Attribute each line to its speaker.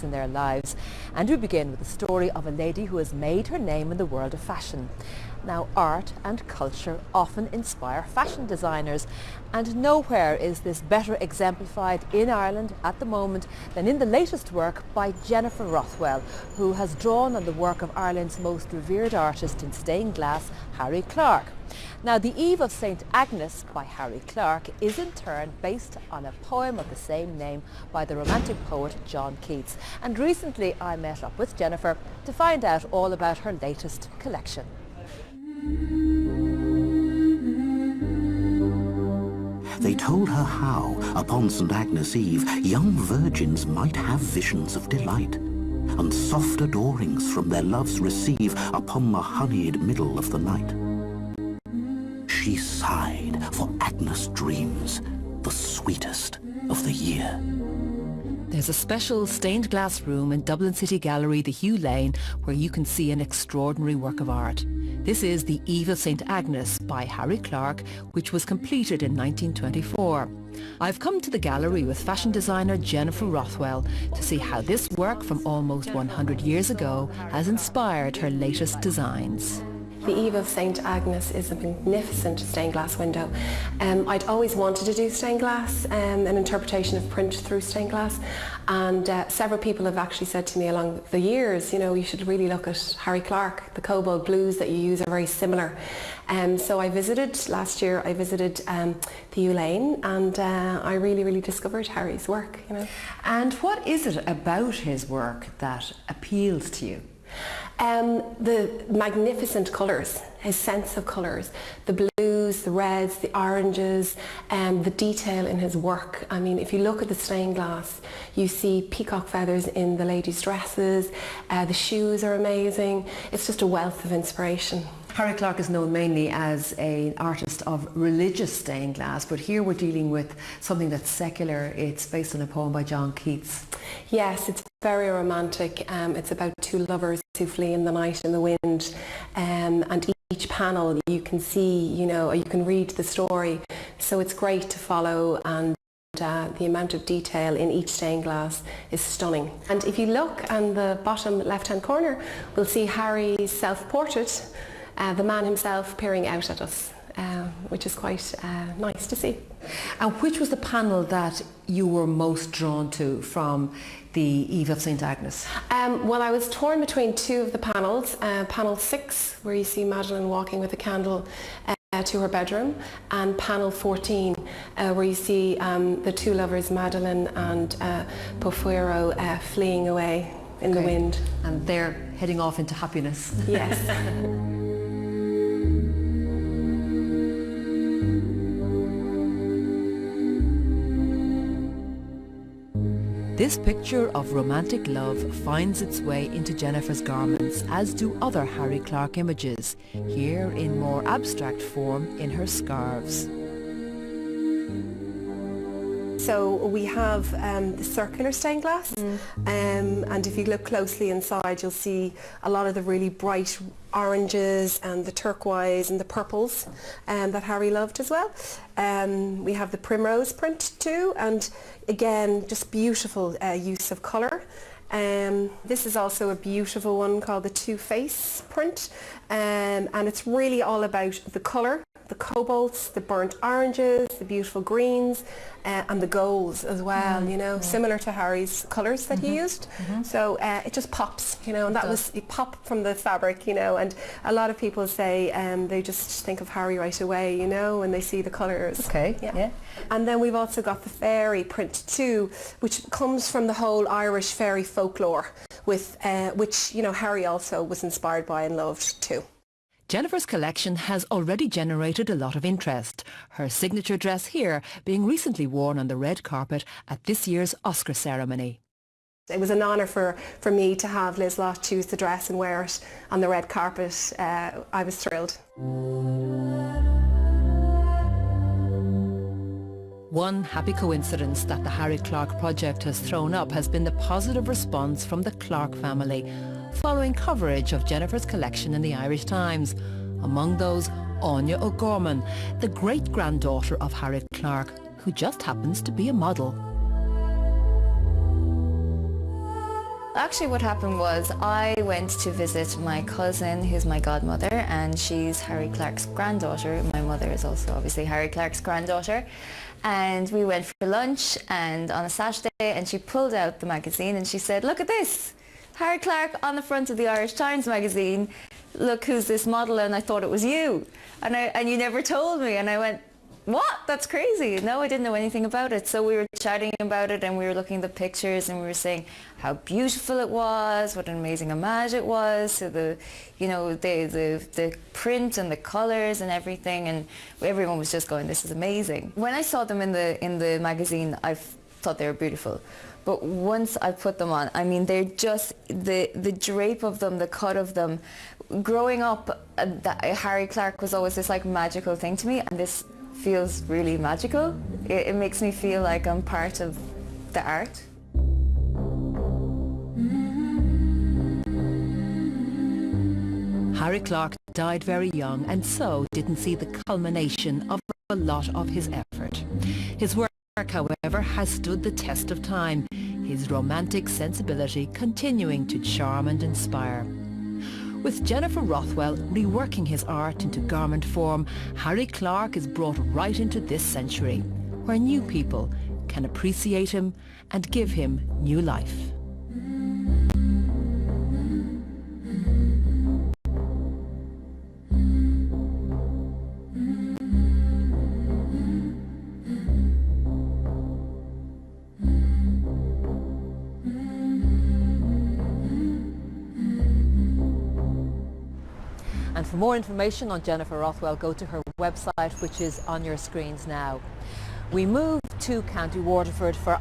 Speaker 1: points in their lives. And we begin with the story of a lady who has made her name in the world of fashion. Now, art and culture often inspire fashion designers, and nowhere is this better exemplified in Ireland at the moment than in the latest work by Jennifer Rothwell, who has drawn on the work of Ireland's most revered artist in stained glass, Harry Clarke. Now, The Eve of St. Agnes by Harry Clarke is in turn based on a poem of the same name by the Romantic poet John Keats. And recently I met up with Jennifer to find out all about her latest collection.
Speaker 2: They told her how, upon St. Agnes' Eve, young virgins might have visions of delight, and soft adorings from their loves receive upon the honeyed middle of the night. She sighed for Agnes' dreams, the sweetest of the year.
Speaker 1: There's a special stained glass room in Dublin City Gallery, the Hugh Lane, where you can see an extraordinary work of art. This is The Eve of St. Agnes by Harry Clarke, which was completed in 1924. I've come to the gallery with fashion designer Jennifer Rothwell to see how this work from almost 100 years ago has inspired her latest designs.
Speaker 3: The Eve of St. Agnes is a magnificent stained glass window. I'd always wanted to do stained glass, an interpretation of print through stained glass, and several people have actually said to me along the years, you know, you should really look at Harry Clarke. The cobalt blues that you use are very similar. So last year I visited the Hugh Lane, and I really discovered Harry's work, you know.
Speaker 1: And what is it about his work that appeals to you?
Speaker 3: The magnificent colours, his sense of colours, the blues, the reds, the oranges, the detail in his work. I mean, if you look at the stained glass, you see peacock feathers in the ladies' dresses, the shoes are amazing. It's just a wealth of inspiration.
Speaker 1: Harry Clarke is known mainly as an artist of religious stained glass, but here we're dealing with something that's secular. It's based on a poem by John Keats.
Speaker 3: Yes, it's very romantic. It's about two lovers who flee in the night in the wind, and each panel you can see, you know, you can read the story. So it's great to follow, and the amount of detail in each stained glass is stunning. And if you look on the bottom left-hand corner, we'll see Harry's self-portrait, the man himself peering out at us, which is quite nice to see.
Speaker 1: And which was the panel that you were most drawn to from the Eve of St. Agnes?
Speaker 3: Well, I was torn between two of the panels. Panel 6, where you see Madeleine walking with a candle to her bedroom, and panel 14, where you see the two lovers, Madeleine and Porphyro, fleeing away in the wind.
Speaker 1: And they're heading off into happiness.
Speaker 3: Yes.
Speaker 1: This picture of romantic love finds its way into Jennifer's garments, as do other Harry Clarke images, here in more abstract form in her scarves.
Speaker 3: So we have the circular stained glass, and if you look closely inside, you'll see a lot of the really bright oranges and the turquoise and the purples that Harry loved as well. We have the primrose print too, and again, just beautiful use of colour. This is also a beautiful one called the two-face print, and it's really all about the colour, the cobalts, the burnt oranges, the beautiful greens, and the golds as well, you know, similar to Harry's colours that he used. So it just pops, you know, and that was, it popped from the fabric, you know, and a lot of people say they just think of Harry right away, you know, when they see the colours.
Speaker 1: Okay, yeah.
Speaker 3: And then we've also got the fairy print too, which comes from the whole Irish fairy folklore, with which, you know, Harry also was inspired by and loved too.
Speaker 1: Jennifer's collection has already generated a lot of interest, her signature dress here being recently worn on the red carpet at this year's Oscar ceremony.
Speaker 3: It was an honour for me to have Liz Lott choose the dress and wear it on the red carpet. I was thrilled.
Speaker 1: One happy coincidence that the Harry Clarke project has thrown up has been the positive response from the Clarke family following coverage of Jennifer's collection in the Irish Times. Among those, Anya O'Gorman, the great-granddaughter of Harry Clarke, who just happens to be a model.
Speaker 4: actually what happened was I went to visit my cousin, who's my godmother, and she's Harry Clarke's granddaughter. My mother is also obviously Harry Clarke's granddaughter. And we went for lunch and on a Saturday, and she pulled out the magazine and she said, look at this, Harry Clarke on the front of the Irish Times magazine. Look who's this model, and I thought it was you. And you never told me. And I went, what? That's crazy. No, I didn't know anything about it. So we were chatting about it and we were looking at the pictures and we were saying how beautiful it was, what an amazing image it was. So the print and the colours and everything, and everyone was just going, this is amazing. When I saw them in the magazine, I thought they were beautiful. But once I put them on, I mean, they're just, the drape of them, the cut of them. Growing up, Harry Clarke was always this like magical thing to me, and this feels really magical. It makes me feel like I'm part of the art.
Speaker 1: Harry Clarke died very young and so didn't see the culmination of a lot of his effort. His work, however, has stood the test of time, his romantic sensibility continuing to charm and inspire. With Jennifer Rothwell reworking his art into garment form, Harry Clarke is brought right into this century, where new people can appreciate him and give him new life. And for more information on Jennifer Rothwell, go to her website, which is on your screens now. We move to County Waterford for